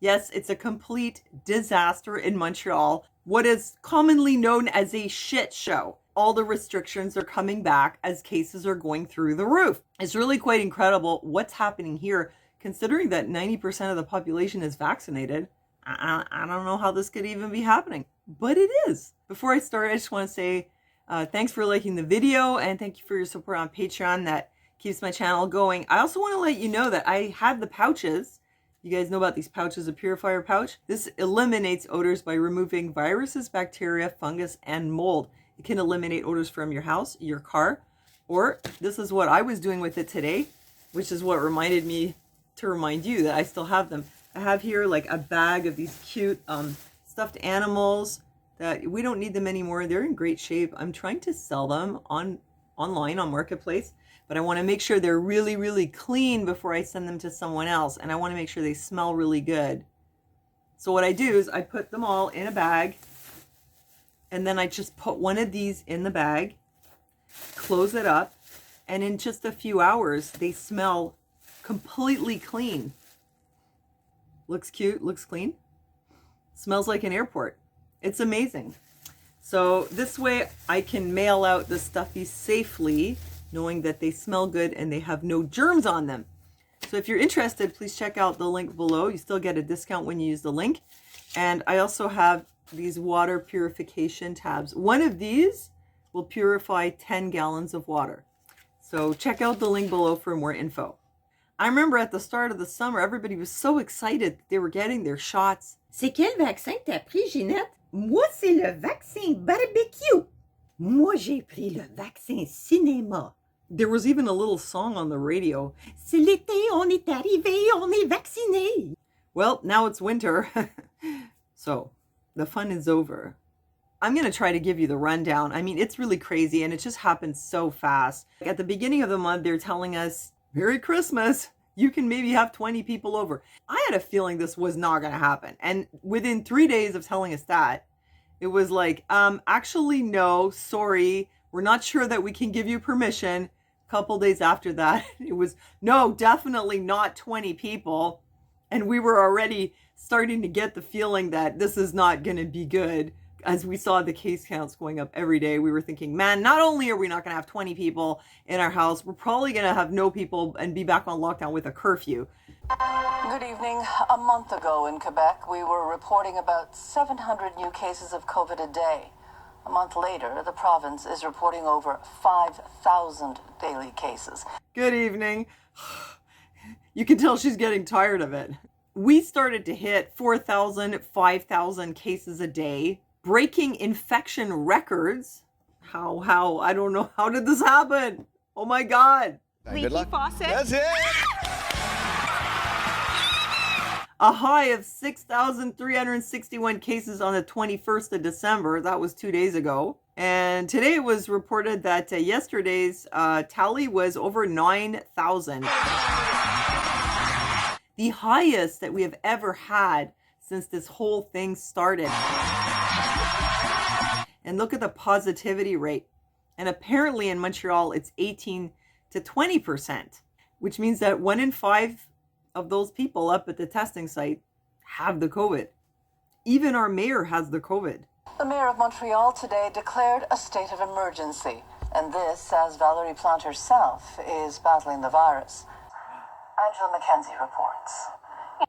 Yes, it's a complete disaster in Montreal. What is commonly known as a shit show. All the restrictions are coming back as cases are going through the roof. It's really quite incredible what's happening here, considering that 90% of the population is vaccinated. I don't know how this could even be happening, but it is. Before I start, I just want to say thanks for liking the video and thank you for your support on Patreon. That keeps my channel going. I also want to let you know that I have the pouches. You guys know about these pouches, a purifier pouch. This eliminates odors by removing viruses, bacteria, fungus, and mold. It can eliminate odors from your house, your car, or this is what I was doing with it today, which is what reminded me to remind you that I still have them. I have here like a bag of these cute stuffed animals that we don't need them anymore. They're in great shape. I'm trying to sell them online on Marketplace, but I want to make sure they're really, really clean before I send them to someone else. And I want to make sure they smell really good. So what I do is I put them all in a bag, and then I just put one of these in the bag, close it up, and in just a few hours, they smell completely clean. Looks cute, looks clean. Smells like an airport. It's amazing. So this way I can mail out the stuffies safely, knowing that they smell good and they have no germs on them. So if you're interested, please check out the link below. You still get a discount when you use the link. And I also have these water purification tabs. One of these will purify 10 gallons of water. So check out the link below for more info. I remember at the start of the summer, everybody was so excited that they were getting their shots. C'est quel vaccin que t'as pris, Ginette? Moi, c'est le vaccin barbecue. Moi, j'ai pris le vaccin cinéma. There was even a little song on the radio. C'est l'été, on est arrivé, on est vacciné. Well, now it's winter. So the fun is over. I'm going to try to give you the rundown. I mean, it's really crazy and it just happens so fast. At the beginning of the month, they're telling us, Merry Christmas. You can maybe have 20 people over. I had a feeling this was not going to happen. And within 3 days of telling us that, it was like, actually, no, sorry. We're not sure that we can give you permission. A couple days after that, it was, no, definitely not 20 people. And we were already starting to get the feeling that this is not going to be good. As we saw the case counts going up every day, we were thinking, man, not only are we not going to have 20 people in our house, we're probably going to have no people and be back on lockdown with a curfew. Good evening. A month ago in Quebec, we were reporting about 700 new cases of COVID a day. A month later, the province is reporting over 5,000 daily cases. Good evening. You can tell she's getting tired of it. We started to hit 4,000, 5,000 cases a day. Breaking infection records. How? I don't know. How did this happen? Oh my God. Leaky faucet. That's it. A high of 6,361 cases on the 21st of December. That was 2 days ago. And today it was reported that yesterday's tally was over 9,000. The highest that we have ever had since this whole thing started. And look at the positivity rate. And apparently in Montreal, it's 18 to 20%, which means that 1 in 5 of those people up at the testing site have the COVID. Even our mayor has the COVID. The mayor of Montreal today declared a state of emergency. And this, as Valerie Plante herself is battling the virus. Angela McKenzie reports.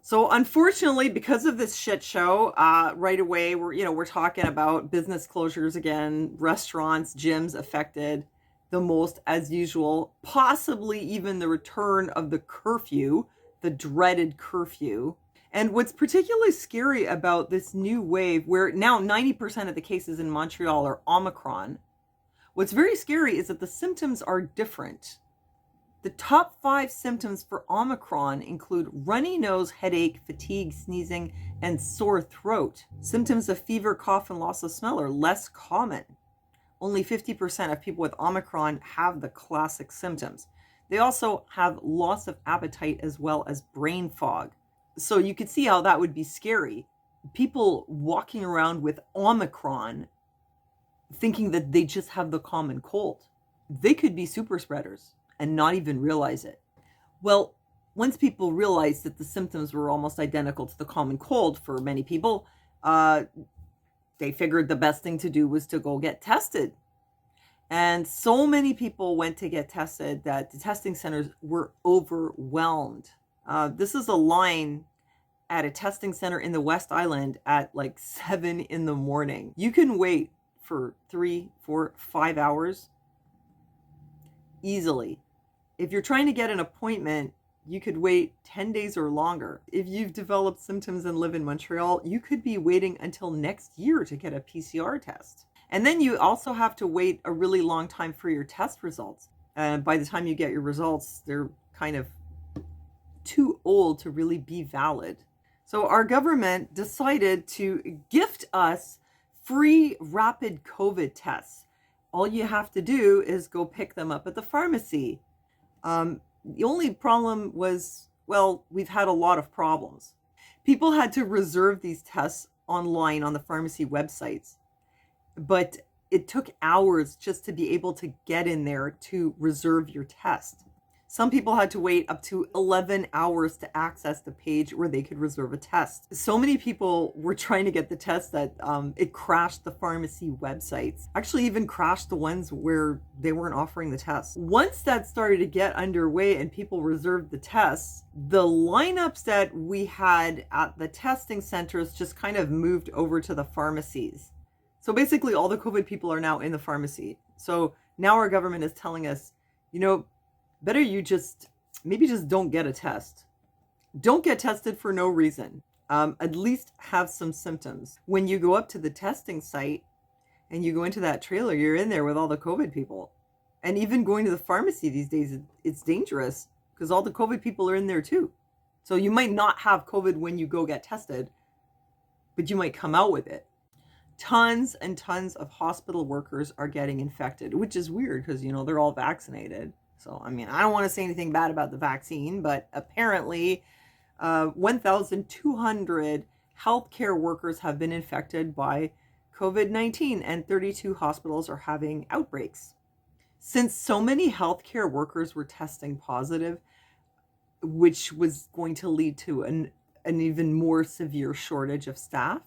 So unfortunately, because of this shit show, right away, we're talking about business closures again, restaurants, gyms affected the most as usual, possibly even the return of the curfew, the dreaded curfew. And what's particularly scary about this new wave, where now 90% of the cases in Montreal are Omicron, what's very scary is that the symptoms are different. The top 5 symptoms for Omicron include runny nose, headache, fatigue, sneezing, and sore throat. Symptoms of fever, cough, and loss of smell are less common. Only 50% of people with Omicron have the classic symptoms. They also have loss of appetite as well as brain fog. So you could see how that would be scary. People walking around with Omicron thinking that they just have the common cold. They could be super spreaders and not even realize it. Well, once people realized that the symptoms were almost identical to the common cold for many people, they figured the best thing to do was to go get tested. And so many people went to get tested that the testing centers were overwhelmed. This is a line at a testing center in the West Island at like 7 in the morning. You can wait for 3, 4, 5 hours easily. If you're trying to get an appointment, you could wait 10 days or longer. If you've developed symptoms and live in Montreal, you could be waiting until next year to get a PCR test. And then you also have to wait a really long time for your test results. By the time you get your results, they're kind of too old to really be valid. So our government decided to gift us free rapid COVID tests. All you have to do is go pick them up at the pharmacy. The only problem was, well, we've had a lot of problems. People had to reserve these tests online on the pharmacy websites, but it took hours just to be able to get in there to reserve your test. Some people had to wait up to 11 hours to access the page where they could reserve a test. So many people were trying to get the test that it crashed the pharmacy websites. Actually even crashed the ones where they weren't offering the tests. Once that started to get underway and people reserved the tests, the lineups that we had at the testing centers just kind of moved over to the pharmacies. So basically all the COVID people are now in the pharmacy. So now our government is telling us, better you maybe just don't get a test. Don't get tested for no reason. At least have some symptoms. When you go up to the testing site and you go into that trailer, you're in there with all the COVID people. And even going to the pharmacy these days, it's dangerous because all the COVID people are in there too. So you might not have COVID when you go get tested, but you might come out with it. Tons and tons of hospital workers are getting infected, which is weird because, they're all vaccinated. So, I don't want to say anything bad about the vaccine, but apparently 1,200 healthcare workers have been infected by COVID-19 and 32 hospitals are having outbreaks. Since so many healthcare workers were testing positive, which was going to lead to an even more severe shortage of staff,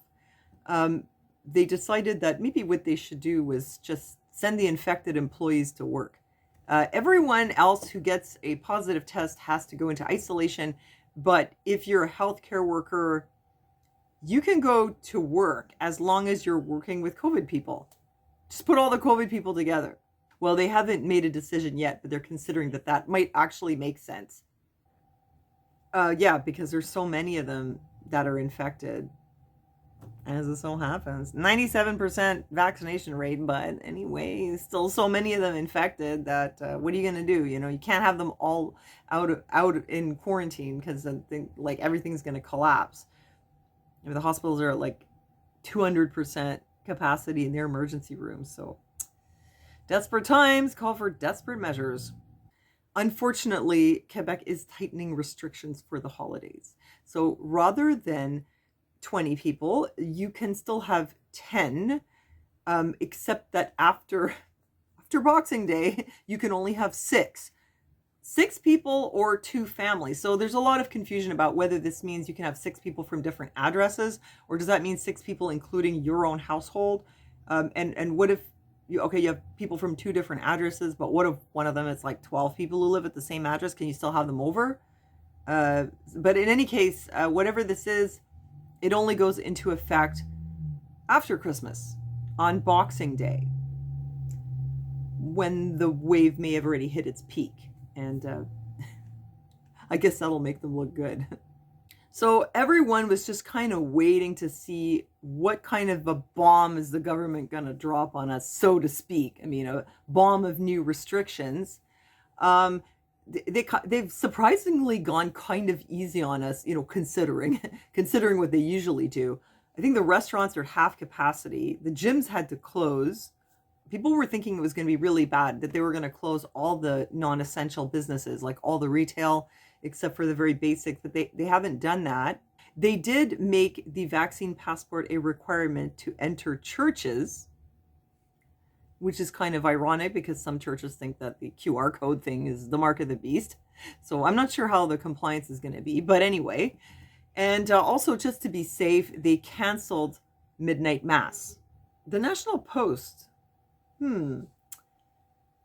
they decided that maybe what they should do was just send the infected employees to work. Everyone else who gets a positive test has to go into isolation. But if you're a healthcare worker, you can go to work as long as you're working with COVID people. Just put all the COVID people together. Well, they haven't made a decision yet, but they're considering that might actually make sense. Yeah, because there's so many of them that are infected. As it so happens, 97% vaccination rate, but anyway, still so many of them infected that what are you going to do? You can't have them all out in quarantine because everything's going to collapse. The hospitals are at like 200% capacity in their emergency rooms. So desperate times call for desperate measures. Unfortunately, Quebec is tightening restrictions for the holidays. So rather than 20 people, you can still have 10, except that after Boxing Day, you can only have 6 people or 2 families. So there's a lot of confusion about whether this means you can have 6 people from different addresses, or does that mean 6 people including your own household? And what if you have people from 2 different addresses, but what if one of them is like 12 people who live at the same address? Can you still have them over? But in any case, whatever this is, it only goes into effect after Christmas, on Boxing Day, when the wave may have already hit its peak. And I guess that'll make them look good. So everyone was just kind of waiting to see what kind of a bomb is the government going to drop on us, so to speak. A bomb of new restrictions. They've surprisingly gone kind of easy on us, considering what they usually do. I think the restaurants are half capacity. The gyms had to close. People were thinking it was going to be really bad, that they were going to close all the non-essential businesses, like all the retail, except for the very basic, but they haven't done that. They did make the vaccine passport a requirement to enter churches. which is kind of ironic because some churches think that the QR code thing is the mark of the beast. So I'm not sure how the compliance is going to be, but anyway. And also, just to be safe, they canceled midnight mass. The National Post,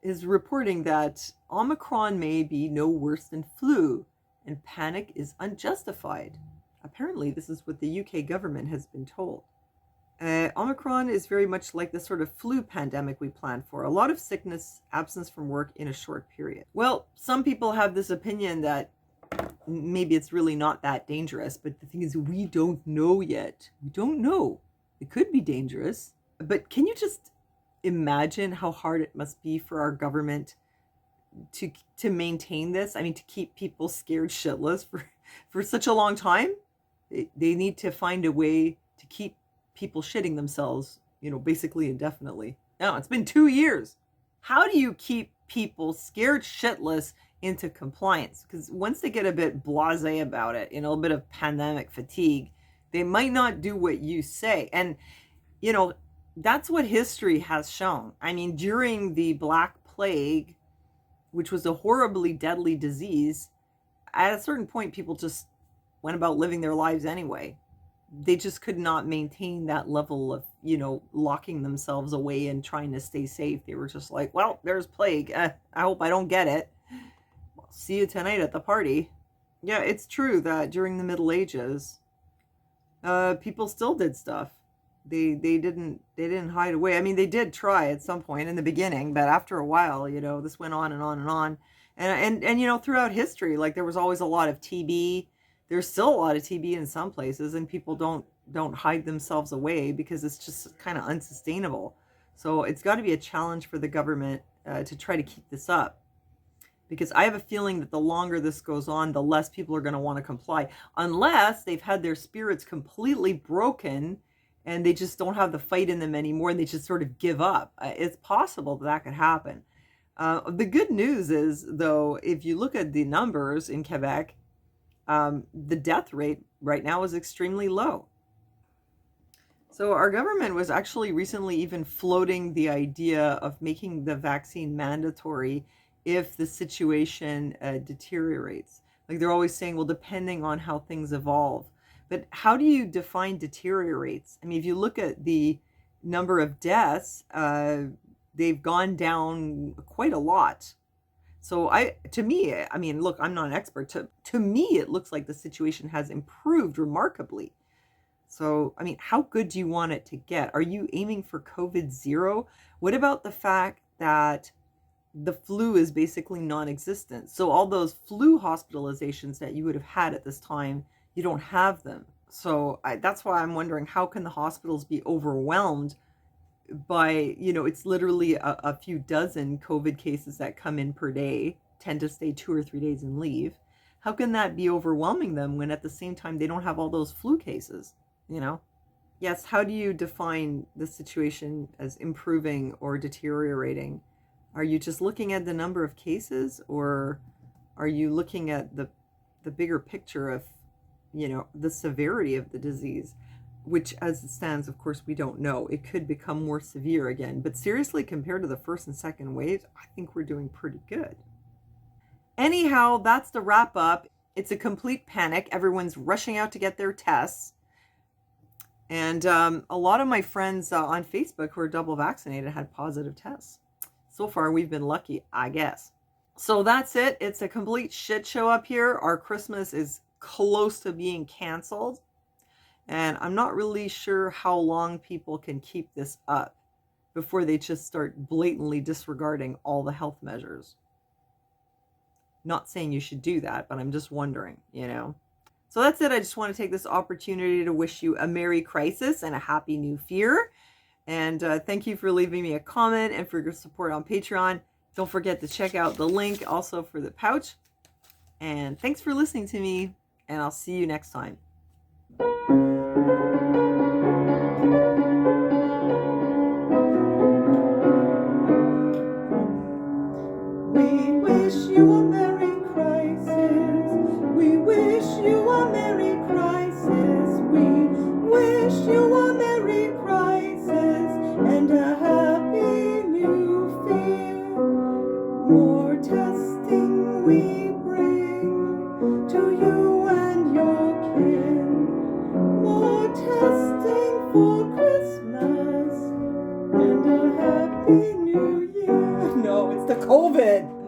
is reporting that Omicron may be no worse than flu and panic is unjustified. Apparently, this is what the UK government has been told. Omicron is very much like the sort of flu pandemic we planned for. A lot of sickness, absence from work in a short period. Well, some people have this opinion that maybe it's really not that dangerous, but the thing is, we don't know yet. We don't know. It could be dangerous, but can you just imagine how hard it must be for our government to maintain this? I mean, to keep people scared shitless for such a long time? They need to find a way to keep people shitting themselves, basically indefinitely. Now, it's been 2 years. How do you keep people scared shitless into compliance? Because once they get a bit blasé about it, a bit of pandemic fatigue, they might not do what you say. And, that's what history has shown. I mean, during the Black Plague, which was a horribly deadly disease, at a certain point, people just went about living their lives anyway. They just could not maintain that level of, locking themselves away and trying to stay safe. They were just like, well, there's plague. I hope I don't get it. Well, see you tonight at the party. Yeah, it's true that during the Middle Ages, people still did stuff. They didn't hide away. I mean, they did try at some point in the beginning, but after a while, this went on and on and on. And throughout history, like there was always a lot of TB. There's still a lot of TB in some places, and people don't hide themselves away because it's just kind of unsustainable. So it's got to be a challenge for the government to try to keep this up, because I have a feeling that the longer this goes on, the less people are going to want to comply, unless they've had their spirits completely broken and they just don't have the fight in them anymore and they just sort of give up. It's possible that could happen. The good news is, though, if you look at the numbers in Quebec, the death rate right now is extremely low. So our government was actually recently even floating the idea of making the vaccine mandatory if the situation deteriorates. Like they're always saying, well, depending on how things evolve. But how do you define deteriorates? I mean, if you look at the number of deaths, they've gone down quite a lot. So to me, look, I'm not an expert. To me, it looks like the situation has improved remarkably. So, how good do you want it to get? Are you aiming for COVID zero? What about the fact that the flu is basically non-existent? So all those flu hospitalizations that you would have had at this time, you don't have them. So that's why I'm wondering, how can the hospitals be overwhelmed by, it's literally a few dozen COVID cases that come in per day, tend to stay 2 or 3 days and leave. How can that be overwhelming them when at the same time they don't have all those flu cases, Yes, how do you define the situation as improving or deteriorating? Are you just looking at the number of cases, or are you looking at the bigger picture of, the severity of the disease? Which, as it stands, of course, we don't know. It could become more severe again. But seriously, compared to the first and second waves, I think we're doing pretty good. Anyhow, that's the wrap up. It's a complete panic. Everyone's rushing out to get their tests. And a lot of my friends on Facebook who are double vaccinated had positive tests. So far, we've been lucky, I guess. So that's it. It's a complete shit show up here. Our Christmas is close to being canceled. And I'm not really sure how long people can keep this up before they just start blatantly disregarding all the health measures. Not saying you should do that, but I'm just wondering, So that's it. I just want to take this opportunity to wish you a Merry Crisis and a Happy New Year. And thank you for leaving me a comment and for your support on Patreon. Don't forget to check out the link also for the pouch. And thanks for listening to me, and I'll see you next time. We wish you a Merry Crisis. We wish you a Merry Crisis. We wish you a Merry Crisis and a Happy New testing for Christmas and a happy new year. No, it's the COVID.